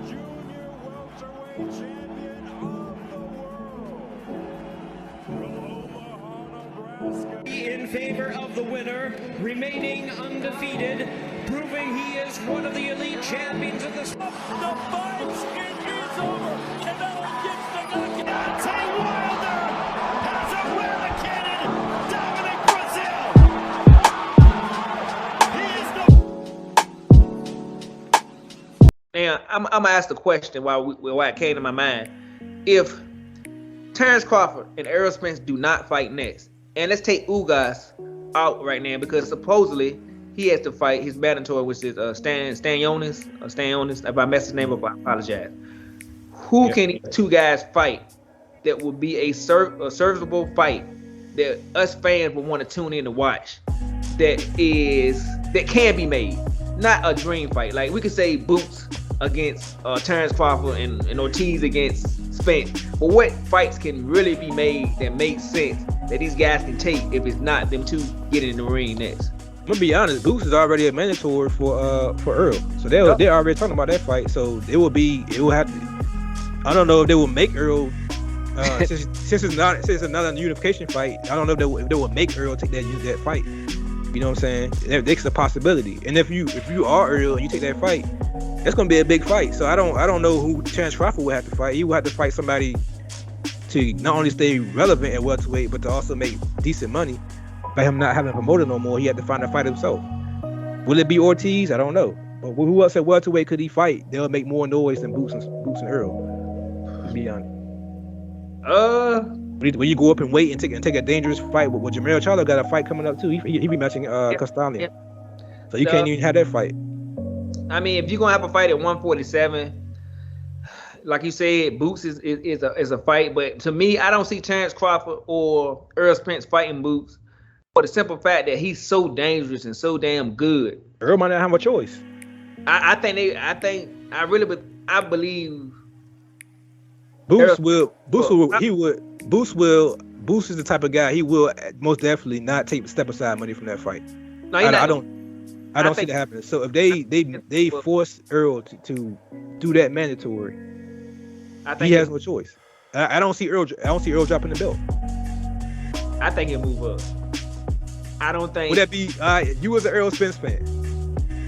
junior welterweight champion of the world. From Omaha, Nebraska. In favor of the winner, remaining undefeated, proving he is one of the elite champions of the sport. The 5-skin is over. Canelo gets the knockout. Tay Wilder has eradicated Dominic Brazil. He is the... Now, I'm gonna ask the question why it came to my mind. If Terrence Crawford and Errol Spence do not fight next, and let's take Ugas out right now because supposedly he has to fight his mandatory, which is Stanionis. If I messed his name up, I apologize. Who can these two guys fight that would be a serviceable fight that us fans would want to tune in to watch? That can be made, not a dream fight. Like we could say Boots against Terrence Crawford and Ortiz against Spence. But what fights can really be made that make sense that these guys can take if it's not them two getting in the ring next? I'm gonna be honest, Boots is already a mandatory for Errol, so they're already talking about that fight. So it will have to. I don't know if they will make Errol since it's not a unification fight. I don't know if they will make Errol take that fight. You know what I'm saying? That's a possibility. And if you are Errol and you take that fight, that's gonna be a big fight. So I don't know who Terrence Crawford will have to fight. He will have to fight somebody to not only stay relevant at welterweight, but to also make decent money. By him not having a promoter no more, he had to find a fight himself. Will it be Ortiz? I don't know. But who else at welterweight could he fight? They'll make more noise than Boots and Errol. To be honest. When you go up and wait and take a dangerous fight, with Jermell Charlo got a fight coming up too. He be matching Castalia. Yeah. So you can't even have that fight. I mean, if you're gonna have a fight at 147, like you said, Boots is a fight. But to me, I don't see Terrence Crawford or Errol Spence fighting Boots for the simple fact that he's so dangerous and so damn good. Errol might not have a choice. I believe Boots is the type of guy he will most definitely not take step aside money from that fight. No, I don't see that happening. So if they force Errol to do that mandatory, he has no choice. I don't see Errol dropping the belt. I think he'll move up. I don't think. Would that be you was an Errol Spence fan?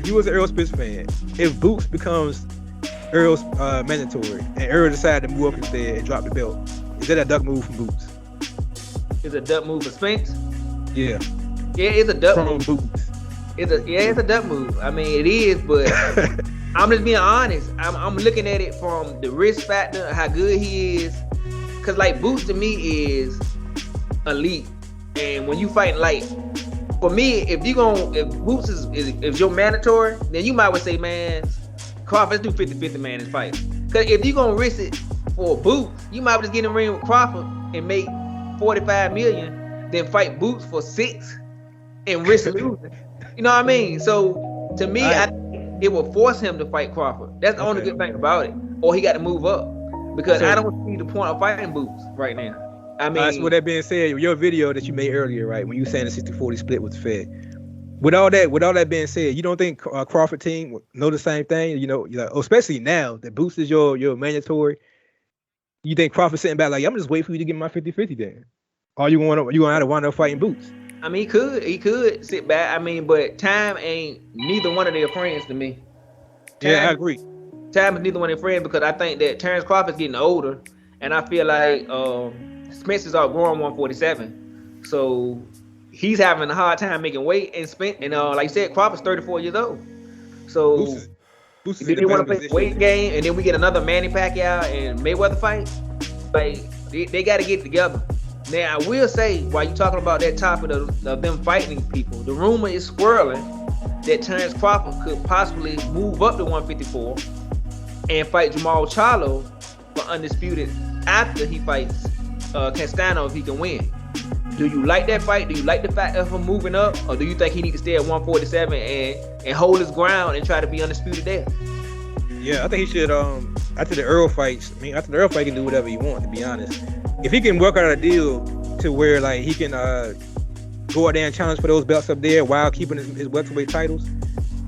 If Boots becomes Errol's mandatory and Errol decided to move up instead and drop the belt, is that a duck move from Boots? Is it a duck move for Spence? Yeah. Yeah, it's a duck move. Boots. It's a duck move. I mean, it is, but I'm just being honest. I'm looking at it from the risk factor, how good he is. Cause like Boots to me is elite, and when you fight like, for me, if Boots is your mandatory, then you might well say, man, Crawford, let's do 50-50, man, this fight. Cause if you gonna risk it for Boots, you might well just get in the ring with Crawford and make $45 million, then fight Boots for 6 and risk losing. You know what I mean? So to me, I think it will force him to fight Crawford. That's the only good thing about it. Or he got to move up, because I don't see the point of fighting Boots right now. I mean, so with that being said, your video that you made earlier, right, when you were saying the 60-40 split was fair. With all that being said, you don't think Crawford team know the same thing? You know, especially now that Boots is your mandatory. You think Crawford sitting back like, I'm just waiting for you to get my 50-50 then? Or you gonna have to wind up fighting Boots? I mean, he could sit back. I mean, but time ain't neither one of their friends to me. I agree. Time is neither one of their friends, because I think that Terrence Crawford's getting older, and I feel like Spence is outgrowing 147, so he's having a hard time making weight. And Spence, and like you said, Crawford's 34 years old. So Boots is they want to play weight game, and then we get another Manny Pacquiao and Mayweather fight. Like they got to get together. Now, I will say, while you're talking about that topic of them fighting people, the rumor is swirling that Terrence Crawford could possibly move up to 154 and fight Jermall Charlo for undisputed after he fights Castano, if he can win. Do you like that fight? Do you like the fact of him moving up? Or do you think he needs to stay at 147 and hold his ground and try to be undisputed there? Yeah, I think he should, after the Errol fight, he can do whatever he wants, to be honest. If he can work out a deal to where like he can go out there and challenge for those belts up there while keeping his welterweight titles,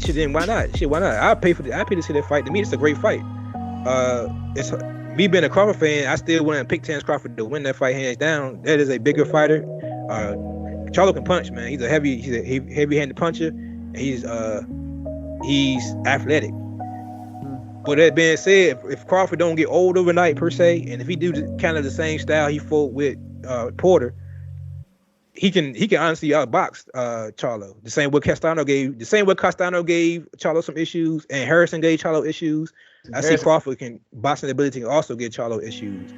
then why not? Why not? I pay to see that fight. To me, it's a great fight. It's me being a Crawford fan. I still wouldn't pick Terrence Crawford to win that fight hands down. That is a bigger fighter. Charlo can punch, man. He's a heavy-handed puncher. And he's athletic. But that being said, if Crawford don't get old overnight per se, and if he do kind of the same style he fought with Porter, he can honestly outbox Charlo. The same way Castano gave Charlo some issues, and Harrison gave Charlo issues. I see Crawford can boxing ability can also give Charlo issues.